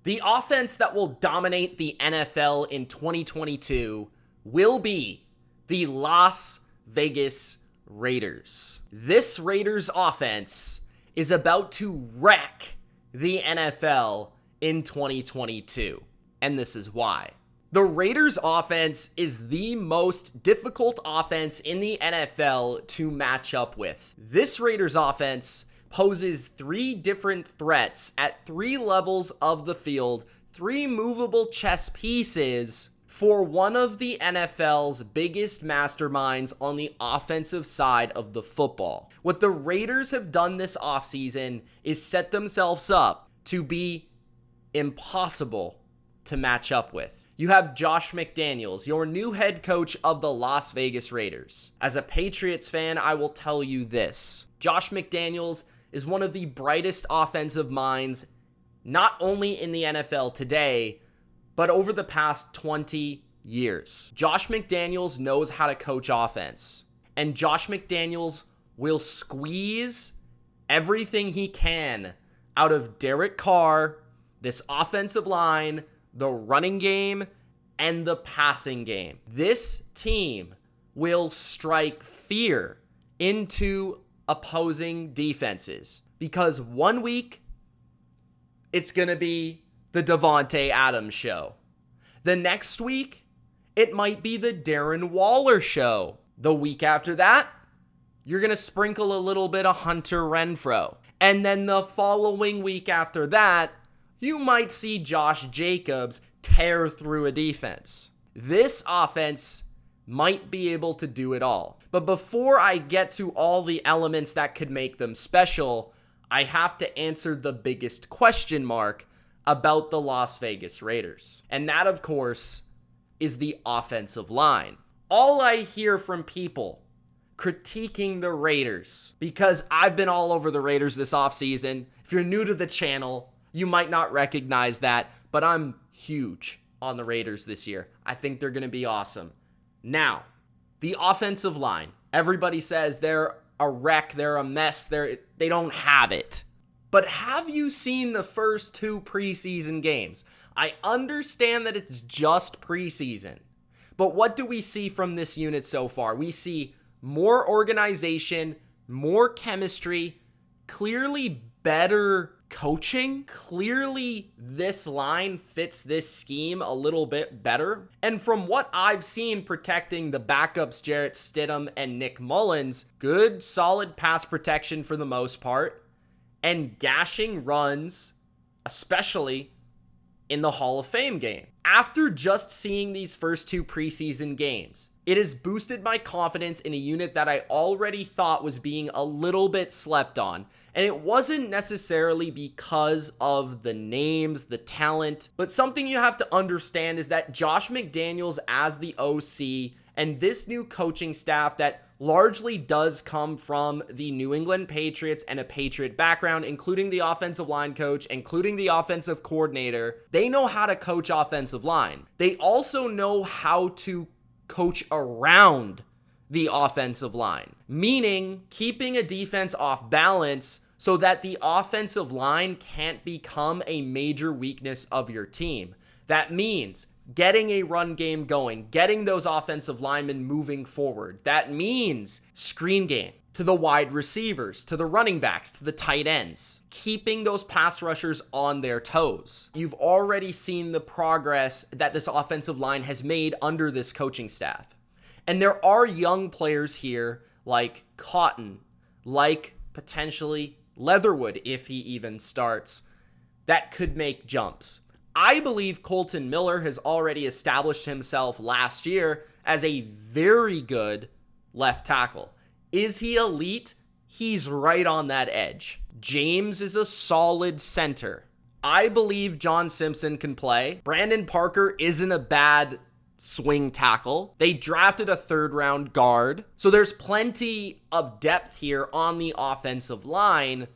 The offense that will dominate the NFL in 2022 will be the Las Vegas Raiders. This Raiders offense is about to wreck the NFL in 2022, and this is why. The Raiders offense is the most difficult offense in the NFL to match up with. This Raiders offense poses 3 different threats at 3 levels of the field, 3 movable chess pieces for one of the NFL's biggest masterminds on the offensive side of the football. What the Raiders have done this offseason is set themselves up to be impossible to match up with. You have Josh Mcdaniels, your new head coach of the Las Vegas Raiders. As a Patriots fan, I will tell you this. Josh McDaniels is one of the brightest offensive minds, not only in the NFL today, but over the past 20 years. Josh McDaniels knows how to coach offense, and Josh McDaniels will squeeze everything he can out of Derek Carr, this offensive line, the running game, and the passing game. This team will strike fear into opposing defenses because one week it's going to be the Davante Adams show. The next week, it might be the Darren Waller show. The week after that, you're going to sprinkle a little bit of Hunter Renfrow. And then the following week after that, you might see Josh Jacobs tear through a defense. This offense might be able to do it all. But before I get to all the elements that could make them special, I have to answer the biggest question mark about the Las Vegas Raiders. And that, of course, is the offensive line. All I hear from people critiquing the Raiders, because I've been all over the Raiders this offseason. If you're new to the channel, you might not recognize that, but I'm huge on the Raiders this year. I think they're going to be awesome. Now, the offensive line. Everybody says they're a wreck, they're a mess, they don't have it. But have you seen the first 2 preseason games? I understand that it's just preseason, but what do we see from this unit so far? We see more organization, more chemistry, clearly better coaching. Clearly, this line fits this scheme a little bit better. And from what I've seen protecting the backups, Jarrett Stidham and Nick Mullins, good, solid pass protection for the most part, and gashing runs, especially in the Hall of Fame game. After just seeing these first 2 preseason games, it has boosted my confidence in a unit that I already thought was being a little bit slept on. And it wasn't necessarily because of the names, the talent, but something you have to understand is that Josh McDaniels as the OC and this new coaching staff that largely does come from the New England Patriots and a Patriot background, including the offensive line coach, including the offensive coordinator, they know how to coach offensive line. They also know how to coach around the offensive line, meaning keeping a defense off balance so that the offensive line can't become a major weakness of your team. That means getting a run game going, getting those offensive linemen moving forward. That means screen game to the wide receivers, to the running backs, to the tight ends, keeping those pass rushers on their toes. You've already seen the progress that this offensive line has made under this coaching staff. And there are young players here like Cotton, like potentially Leatherwood, if he even starts, that could make jumps. I believe Colton Miller has already established himself last year as a very good left tackle. Is he elite? He's right on that edge. James is a solid center. I believe John Simpson can play. Brandon Parker isn't a bad swing tackle. They drafted a 3rd-round guard. So there's plenty of depth here on the offensive line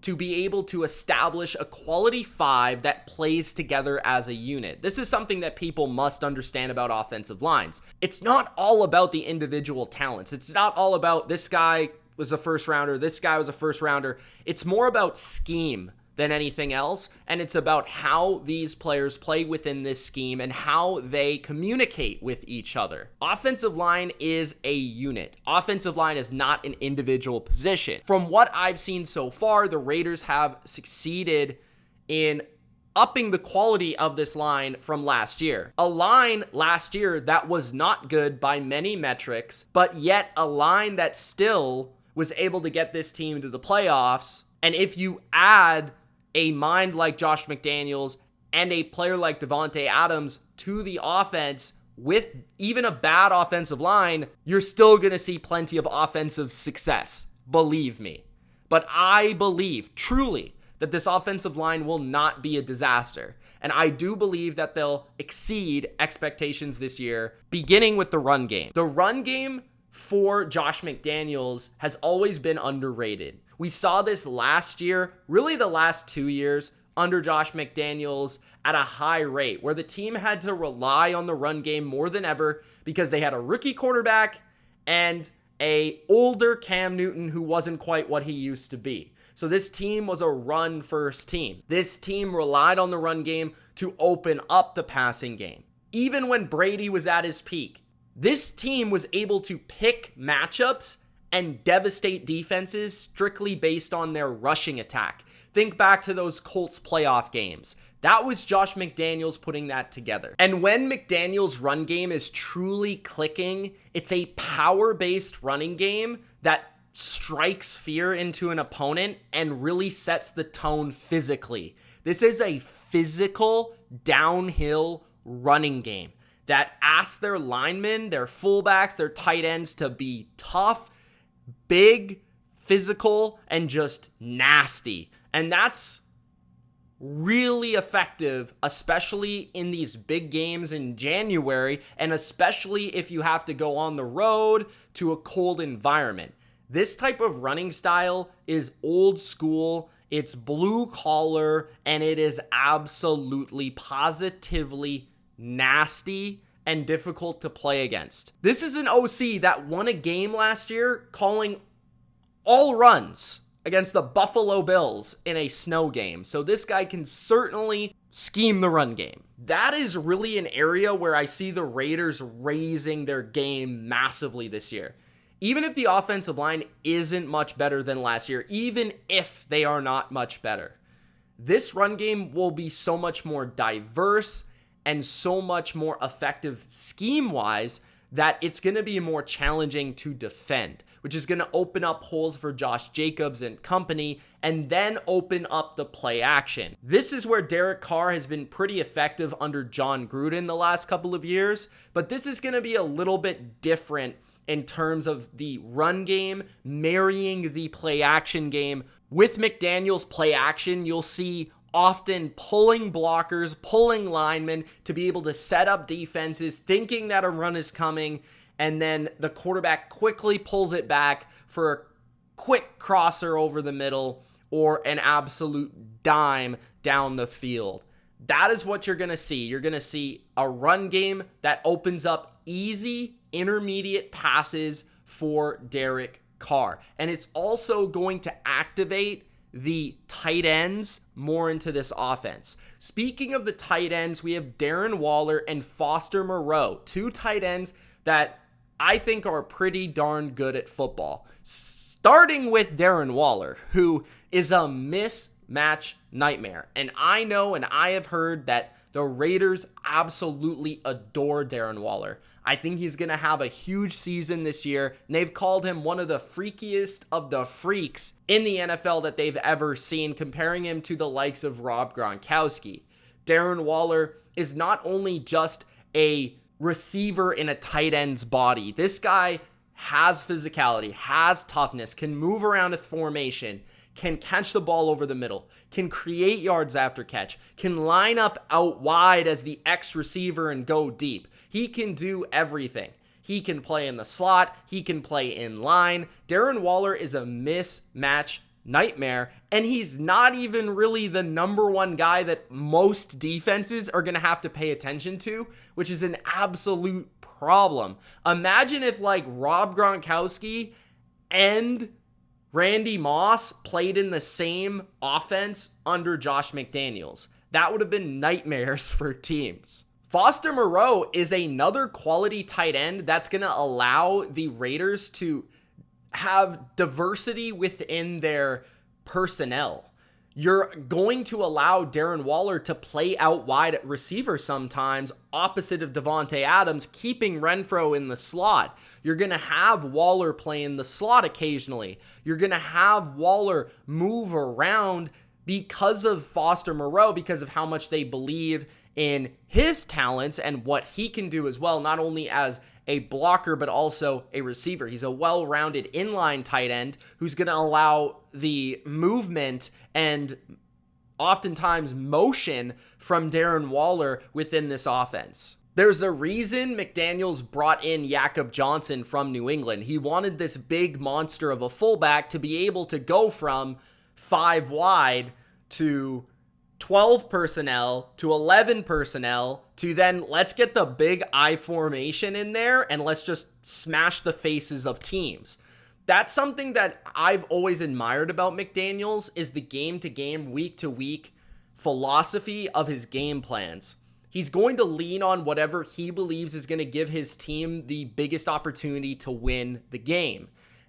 to be able to establish a quality 5 that plays together as a unit. This is something that people must understand about offensive lines. It's not all about the individual talents. It's not all about this guy was a 1st rounder, this guy was a 1st rounder. It's more about scheme than anything else, and it's about how these players play within this scheme and how they communicate with each other. Offensive line is a unit. Offensive line is not an individual position. From what I've seen so far, the Raiders have succeeded in upping the quality of this line from last year. A line last year that was not good by many metrics, but yet a line that still was able to get this team to the playoffs. And if you add a mind like Josh McDaniels and a player like Davante Adams to the offense with even a bad offensive line, you're still going to see plenty of offensive success. Believe me. But I believe truly that this offensive line will not be a disaster. And I do believe that they'll exceed expectations this year, beginning with the run game. The run game for Josh McDaniels has always been underrated. We saw this last year, really the last 2 years, under Josh McDaniels at a high rate, where the team had to rely on the run game more than ever because they had a rookie quarterback and a older Cam Newton who wasn't quite what he used to be. So this team was a run-first team. This team relied on the run game to open up the passing game. Even when Brady was at his peak, this team was able to pick matchups and devastate defenses strictly based on their rushing attack. Think back to those Colts playoff games. That was Josh McDaniels putting that together. And when McDaniels' run game is truly clicking, it's a power-based running game that strikes fear into an opponent and really sets the tone physically. This is a physical, downhill running game that asks their linemen, their fullbacks, their tight ends to be tough, big, physical, and just nasty. And that's really effective, especially in these big games in January, and especially if you have to go on the road to a cold environment. This type of running style is old school, it's blue collar, and it is absolutely, positively nasty and difficult to play against. This is an OC that won a game last year calling all runs against the Buffalo Bills in a snow game. So this guy can certainly scheme the run game. That is really an area where I see the Raiders raising their game massively this year. Even if the offensive line isn't much better than last year, even if they are not much better, this run game will be so much more diverse and so much more effective scheme-wise that it's going to be more challenging to defend, which is going to open up holes for Josh Jacobs and company and then open up the play action. This is where Derek Carr has been pretty effective under John Gruden the last couple of years, but this is going to be a little bit different in terms of the run game, marrying the play action game. With McDaniels' play action, you'll see often pulling blockers, pulling linemen to be able to set up defenses, thinking that a run is coming, and then the quarterback quickly pulls it back for a quick crosser over the middle or an absolute dime down the field. That is what you're going to see. You're going to see a run game that opens up easy, intermediate passes for Derek Carr. And it's also going to activate the tight ends more into this offense. Speaking of the tight ends, we have Darren Waller and Foster Moreau, two tight ends that I think are pretty darn good at football. Starting with Darren Waller, who is a mismatch nightmare. And I know and I have heard that the Raiders absolutely adore Darren Waller. I think he's going to have a huge season this year. And they've called him one of the freakiest of the freaks in the NFL that they've ever seen, comparing him to the likes of Rob Gronkowski. Darren Waller is not only just a receiver in a tight end's body. This guy has physicality, has toughness, can move around a formation, can catch the ball over the middle, can create yards after catch, can line up out wide as the X receiver and go deep. He can do everything. He can play in the slot. He can play in line. Darren Waller is a mismatch nightmare, and he's not even really the number one guy that most defenses are going to have to pay attention to, which is an absolute problem. Imagine if like Rob Gronkowski and Randy Moss played in the same offense under Josh McDaniels. That would have been nightmares for teams. Foster Moreau is another quality tight end that's going to allow the Raiders to have diversity within their personnel. You're going to allow Darren Waller to play out wide at receiver sometimes, opposite of Davante Adams, keeping Renfrow in the slot. You're going to have Waller play in the slot occasionally. You're going to have Waller move around because of Foster Moreau, because of how much they believe in his talents and what he can do as well, not only as a blocker, but also a receiver. He's a well-rounded inline tight end who's going to allow the movement and oftentimes motion from Darren Waller within this offense. There's a reason McDaniels brought in Jakob Johnson from New England. He wanted this big monster of a fullback to be able to go from 5 wide to 12 personnel to 11 personnel to then let's get the big I formation in there and let's just smash the faces of teams. That's something that I've always admired about McDaniels, is the game-to-game, week-to-week philosophy of his game plans. He's going to lean on whatever he believes is going to give his team the biggest opportunity to win the game.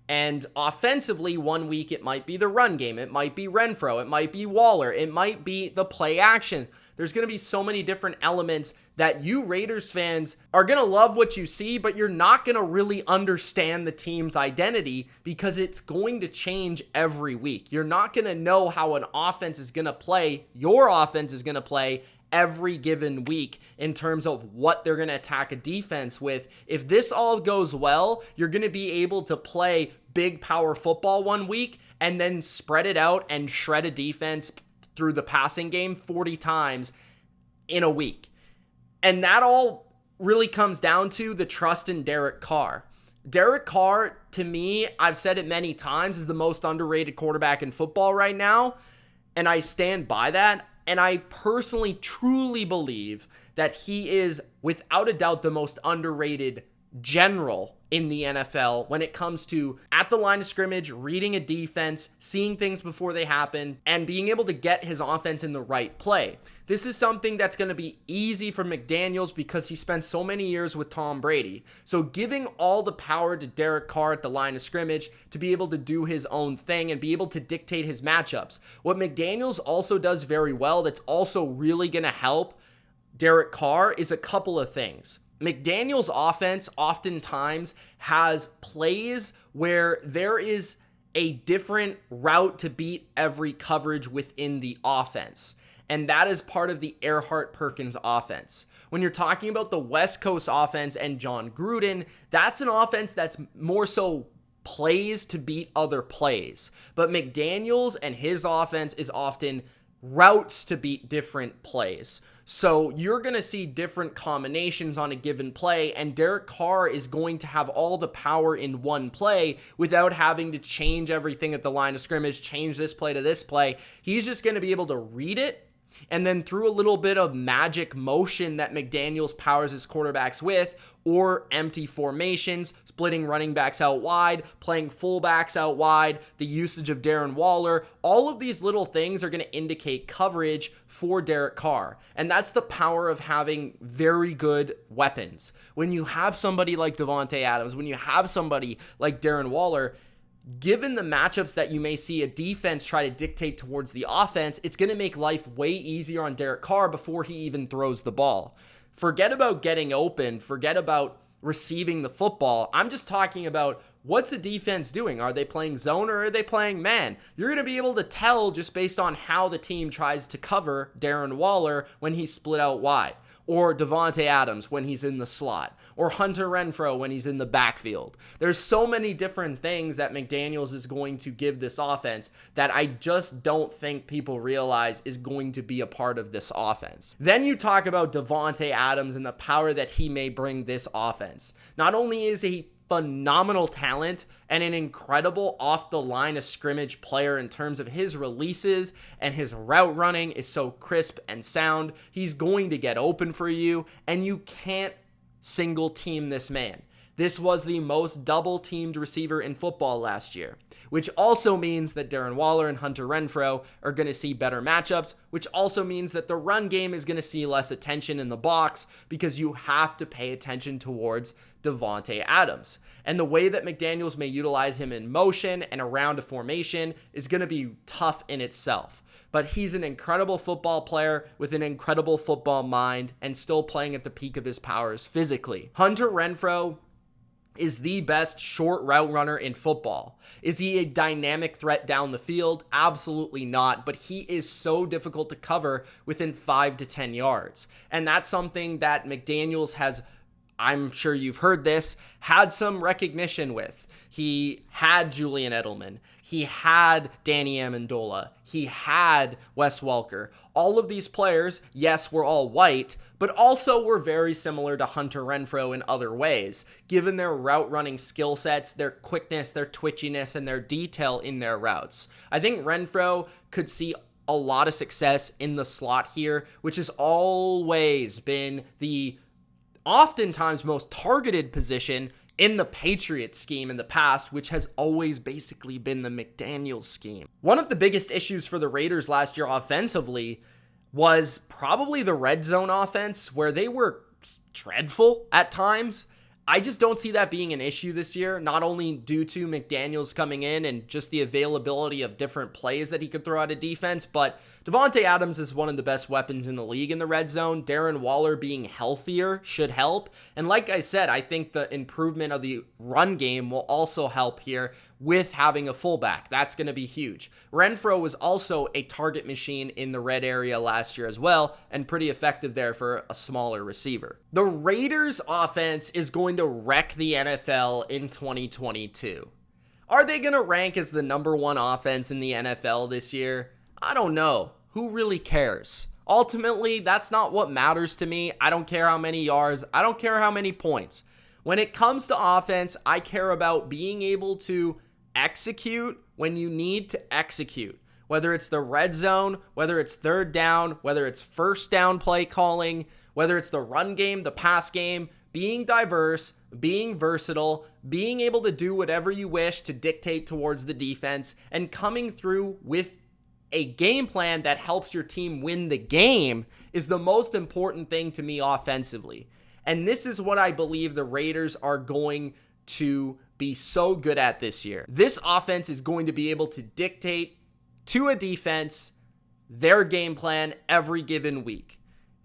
And offensively, one week it might be the run game, it might be Renfrow, it might be Waller, it might be the play action. There's going to be so many different elements that you Raiders fans are going to love what you see, but you're not going to really understand the team's identity because it's going to change every week. You're not going to know how an offense is going to play, your offense is going to play every given week in terms of what they're going to attack a defense with. If this all goes well, you're going to be able to play big power football one week and then spread it out and shred a defense through the passing game 40 times in a week. And that all really comes down to the trust in Derek Carr. Derek Carr, to me, I've said it many times, is the most underrated quarterback in football right now, and I stand by that. And I personally, truly believe that he is, without a doubt, the most underrated general in the NFL when it comes to at the line of scrimmage, reading a defense, seeing things before they happen, and being able to get his offense in the right play. This is something that's going to be easy for McDaniels because he spent so many years with Tom Brady. So giving all the power to Derek Carr at the line of scrimmage to be able to do his own thing and be able to dictate his matchups. What McDaniels also does very well that's also really going to help Derek Carr is a couple of things. McDaniels' offense oftentimes has plays where there is a different route to beat every coverage within the offense. And that is part of the Erhardt-Perkins offense. When you're talking about the West Coast offense and John Gruden, that's an offense that's more so plays to beat other plays. But McDaniels and his offense is often routes to beat different plays. So you're going to see different combinations on a given play, and Derek Carr is going to have all the power in one play without having to change everything at the line of scrimmage, change this play to this play. He's just going to be able to read it, and then through a little bit of magic motion that McDaniels powers his quarterbacks with, or empty formations, splitting running backs out wide, playing fullbacks out wide, the usage of Darren Waller, all of these little things are going to indicate coverage for Derek Carr. And that's the power of having very good weapons. When you have somebody like Davante Adams, when you have somebody like Darren Waller, given the matchups that you may see a defense try to dictate towards the offense, it's going to make life way easier on Derek Carr before he even throws the ball. Forget about getting open. Forget about receiving the football. I'm just talking about what's a defense doing? Are they playing zone or are they playing man? You're going to be able to tell just based on how the team tries to cover Darren Waller when he's split out wide, or Davante Adams when he's in the slot, or Hunter Renfrow when he's in the backfield. There's so many different things that McDaniels is going to give this offense that I just don't think people realize is going to be a part of this offense. Then you talk about Davante Adams and the power that he may bring this offense. Not only is he phenomenal talent and an incredible off the line of scrimmage player in terms of his releases, and his route running is so crisp and sound. He's going to get open for you, and you can't single team this man. This was the most double-teamed receiver in football last year, which also means that Darren Waller and Hunter Renfrow are going to see better matchups, which also means that the run game is going to see less attention in the box because you have to pay attention towards Davante Adams. And the way that McDaniels may utilize him in motion and around a formation is going to be tough in itself. But he's an incredible football player with an incredible football mind and still playing at the peak of his powers physically. Hunter Renfrow is the best short route runner in football. Is he a dynamic threat down the field? Absolutely not, but he is so difficult to cover within 5 to 10 yards. And that's something that McDaniels has, I'm sure you've heard this, had some recognition with. He had Julian Edelman. He had Danny Amendola. He had Wes Welker. All of these players, yes, were all white, but also were very similar to Hunter Renfrow in other ways, given their route running skill sets, their quickness, their twitchiness, and their detail in their routes. I think Renfrow could see a lot of success in the slot here, which has always been the oftentimes most targeted position in the Patriots scheme in the past, which has always basically been the McDaniels scheme. One of the biggest issues for the Raiders last year offensively was probably the red zone offense, where they were dreadful at times. I just don't see that being an issue this year, not only due to McDaniels coming in and just the availability of different plays that he could throw out of defense, but Davante Adams is one of the best weapons in the league in the red zone. Darren Waller being healthier should help. And like I said, I think the improvement of the run game will also help here with having a fullback. That's going to be huge. Renfrow was also a target machine in the red area last year as well, and pretty effective there for a smaller receiver. The Raiders offense is going to wreck the NFL in 2022. Are they going to rank as the #1 offense in the NFL this year? I don't know. Who really cares? Ultimately, that's not what matters to me. I don't care how many yards. I don't care how many points. When it comes to offense, I care about being able to execute when you need to execute. Whether it's the red zone, whether it's third down, whether it's first down play calling, whether it's the run game, the pass game, being diverse, being versatile, being able to do whatever you wish to dictate towards the defense, and coming through with a game plan that helps your team win the game is the most important thing to me offensively. And this is what I believe the Raiders are going to be so good at this year. This offense is going to be able to dictate to a defense their game plan every given week.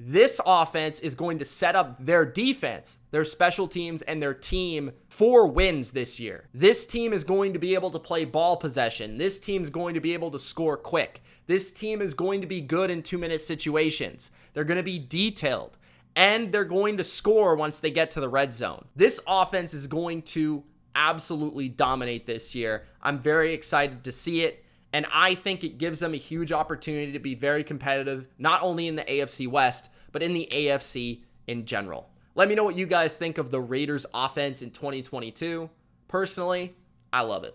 This offense is going to set up their defense, their special teams, and their team for wins this year. This team is going to be able to play ball possession. This team is going to be able to score quick. This team is going to be good in 2-minute situations. They're going to be detailed, and they're going to score once they get to the red zone. This offense is going to absolutely dominate this year. I'm very excited to see it. And I think it gives them a huge opportunity to be very competitive, not only in the AFC West, but in the AFC in general. Let me know what you guys think of the Raiders offense in 2022. Personally, I love it.